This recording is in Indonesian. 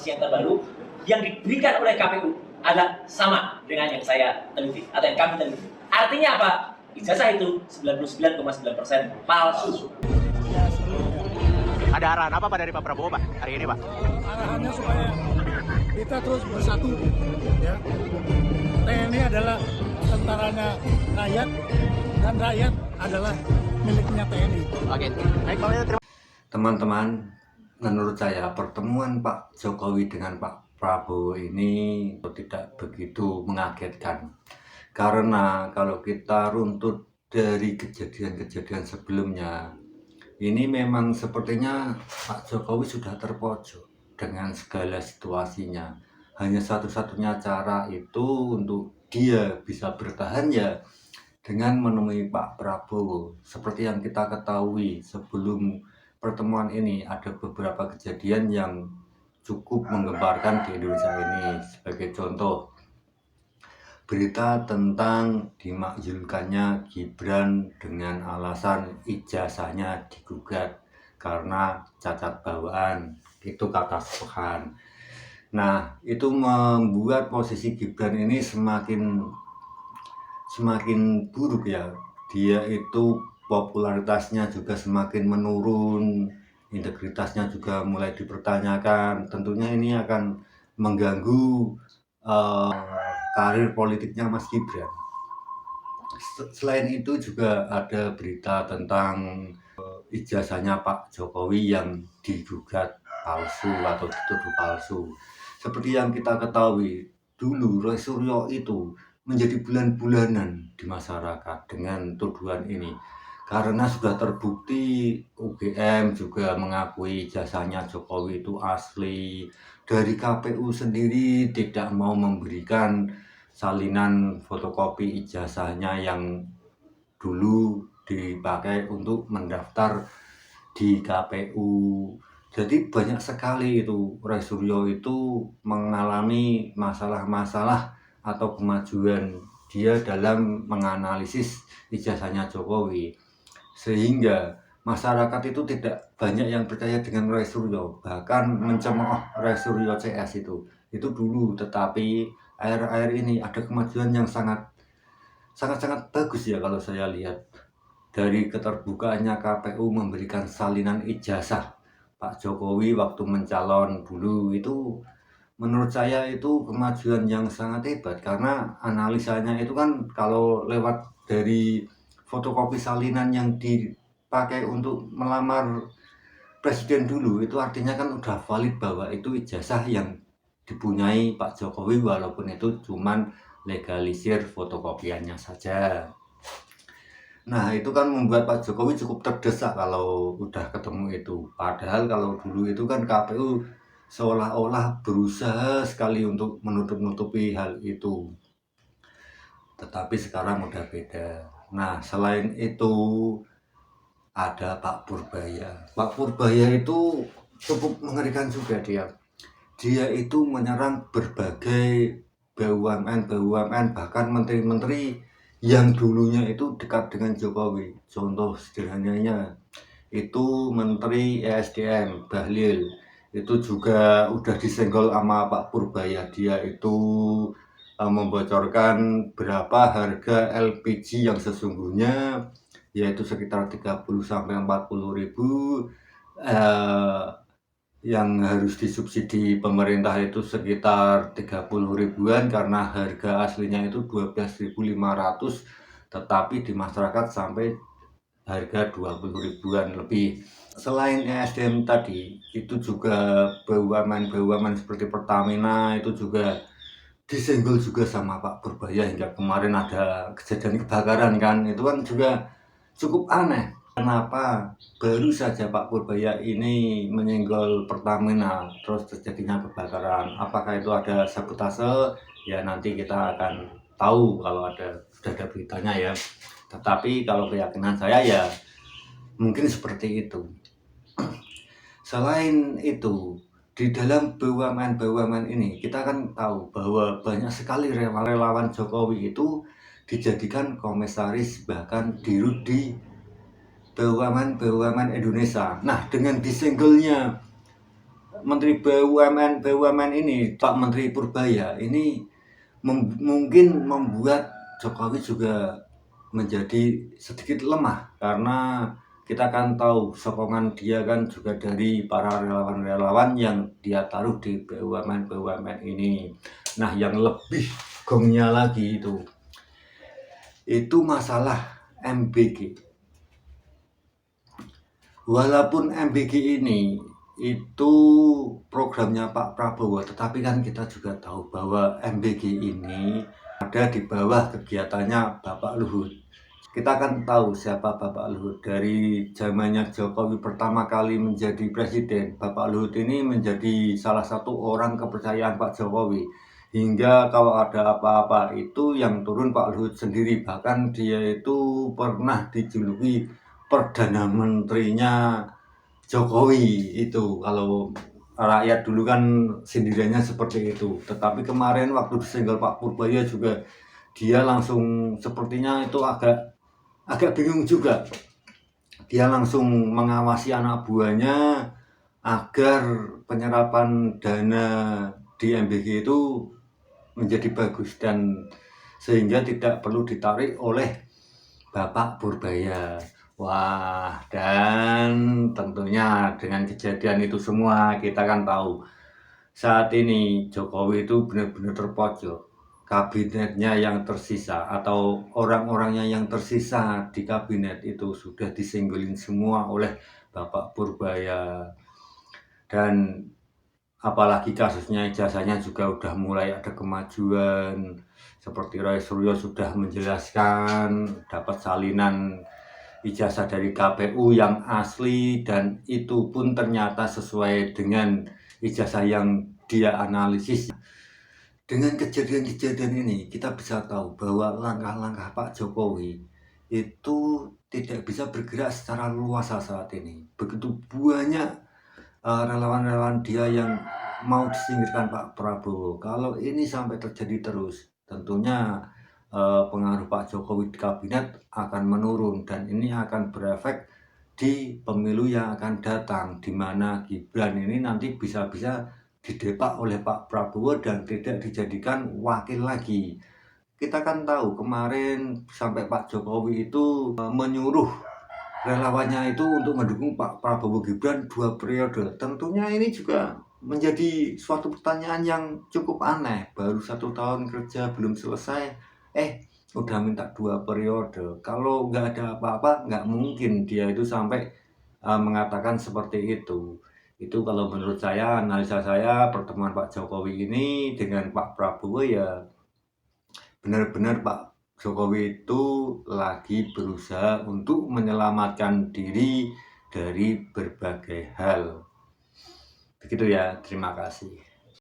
posisi yang terbaru yang diberikan oleh KPU adalah sama dengan yang saya teliti atau yang kami teliti. Artinya apa? Ijazah itu 99,9% palsu. Ada arahan apa Pak dari Pak Prabowo Pak hari ini Pak? Arahannya supaya kita terus bersatu, ya. TNI adalah tentaranya rakyat dan rakyat adalah miliknya TNI. Oke, baik Pak. Terima. Teman-teman, menurut saya pertemuan Pak Jokowi dengan Pak Prabowo ini tidak begitu mengagetkan. Karena kalau kita runtut dari kejadian-kejadian sebelumnya, ini memang sepertinya Pak Jokowi sudah terpojok dengan segala situasinya. Hanya satu-satunya cara itu untuk dia bisa bertahan ya dengan menemui Pak Prabowo. Seperti yang kita ketahui sebelum pertemuan ini ada beberapa kejadian yang cukup menggemparkan di Indonesia ini. Sebagai contoh, berita tentang dimakzulkannya Gibran dengan alasan ijazahnya digugat karena cacat bawaan, itu kata Subhan. Nah, itu membuat posisi Gibran ini semakin buruk ya. Dia itu popularitasnya juga semakin menurun, integritasnya juga mulai dipertanyakan. Tentunya ini akan mengganggu karir politiknya Mas Gibran. Selain itu juga ada berita tentang ijazahnya Pak Jokowi yang digugat palsu atau dituduh palsu. Seperti yang kita ketahui, dulu Roy Suryo itu menjadi bulan-bulanan di masyarakat dengan tuduhan ini. Karena sudah terbukti UGM juga mengakui ijazahnya Jokowi itu asli. Dari KPU sendiri tidak mau memberikan salinan fotokopi ijazahnya yang dulu dipakai untuk mendaftar di KPU. Jadi banyak sekali itu Roy Suryo itu mengalami masalah-masalah atau kemajuan dia dalam menganalisis ijazahnya Jokowi, sehingga masyarakat itu tidak banyak yang percaya dengan Roy Suryo, bahkan mencemooh Roy Suryo CS itu dulu. Tetapi akhir-akhir ini ada kemajuan yang sangat bagus ya kalau saya lihat, dari keterbukaannya KPU memberikan salinan ijazah Pak Jokowi waktu mencalon dulu. Itu menurut saya itu kemajuan yang sangat hebat, karena analisanya itu kan kalau lewat dari fotokopi salinan yang dipakai untuk melamar presiden dulu, itu artinya kan udah valid bahwa itu ijazah yang dipunyai Pak Jokowi, walaupun itu cuman legalisir fotokopiannya saja. Nah, itu kan membuat Pak Jokowi cukup terdesak kalau udah ketemu itu. Padahal kalau dulu itu kan KPU seolah-olah berusaha sekali untuk menutup-nutupi hal itu. Tetapi sekarang udah beda. Nah, selain itu ada Pak Purbaya. Pak Purbaya itu cukup mengerikan juga dia. Dia itu menyerang berbagai BUMN, bahkan menteri-menteri yang dulunya itu dekat dengan Jokowi. Contoh sederhananya itu Menteri ESDM Bahlil, itu juga udah disenggol sama Pak Purbaya. Dia itu membocorkan berapa harga LPG yang sesungguhnya, yaitu sekitar 30-40 ribu, yang harus disubsidi pemerintah itu sekitar 30 ribuan karena harga aslinya itu 12.500, tetapi di masyarakat sampai harga 20 ribuan lebih. Selain ESDM tadi, itu juga BUMN seperti Pertamina itu juga disenggol juga sama Pak Purbaya, hingga kemarin ada kejadian kebakaran kan. Itu kan juga cukup aneh. Kenapa baru saja Pak Purbaya ini menyenggol Pertamina terus terjadinya kebakaran? Apakah itu ada sabotase? Ya nanti kita akan tahu kalau sudah ada beritanya ya. Tetapi kalau keyakinan saya ya mungkin seperti itu. Selain itu, di dalam BUMN ini kita kan tahu bahwa banyak sekali relawan Jokowi itu dijadikan komisaris, bahkan dirut di BUMN Indonesia. Nah, dengan disenggolnya Menteri BUMN ini, Pak Menteri Purbaya ini mungkin membuat Jokowi juga menjadi sedikit lemah, karena kita kan tahu sokongan dia kan juga dari para relawan-relawan yang dia taruh di BUMN ini. Nah, yang lebih gongnya lagi itu masalah MBG. Walaupun MBG ini itu programnya Pak Prabowo, tetapi kan kita juga tahu bahwa MBG ini ada di bawah kegiatannya Bapak Luhut. Kita kan tahu siapa Bapak Luhut. Dari zamannya Jokowi pertama kali menjadi presiden, Bapak Luhut ini menjadi salah satu orang kepercayaan Pak Jokowi. Hingga kalau ada apa-apa itu yang turun Pak Luhut sendiri. Bahkan dia itu pernah dijuluki Perdana Menterinya Jokowi itu. Kalau rakyat dulu kan sindirannya seperti itu. Tetapi kemarin waktu disenggol Pak Purbaya juga dia langsung sepertinya itu agak bingung juga. Dia langsung mengawasi anak buahnya agar penyerapan dana di MBG itu menjadi bagus dan sehingga tidak perlu ditarik oleh Bapak Purbaya. Wah, dan tentunya dengan kejadian itu semua kita kan tahu saat ini Jokowi itu benar-benar terpojok. Kabinetnya yang tersisa atau orang-orangnya yang tersisa di kabinet itu sudah disenggolin semua oleh Bapak Purbaya. Dan apalagi kasusnya ijazahnya juga udah mulai ada kemajuan. Seperti Roy Suryo sudah menjelaskan dapat salinan ijazah dari KPU yang asli dan itu pun ternyata sesuai dengan ijazah yang dia analisis. Dengan kejadian-kejadian ini kita bisa tahu bahwa langkah-langkah Pak Jokowi itu tidak bisa bergerak secara luas saat ini. Begitu banyak relawan-relawan dia yang mau disingkirkan Pak Prabowo. Kalau ini sampai terjadi terus, tentunya pengaruh Pak Jokowi di kabinet akan menurun dan ini akan berefek di pemilu yang akan datang, di mana Gibran ini nanti bisa-bisa didepak oleh Pak Prabowo dan tidak dijadikan wakil lagi. Kita kan tahu kemarin sampai Pak Jokowi itu menyuruh relawannya itu untuk mendukung Pak Prabowo Gibran 2 periode. Tentunya ini juga menjadi suatu pertanyaan yang cukup aneh. Baru 1 tahun kerja belum selesai, udah minta 2 periode. Kalau nggak ada apa-apa, nggak mungkin dia itu sampai mengatakan seperti itu. Itu kalau menurut saya, analisa saya, pertemuan Pak Jokowi ini dengan Pak Prabowo ya benar-benar Pak Jokowi itu lagi berusaha untuk menyelamatkan diri dari berbagai hal. Begitu ya, terima kasih.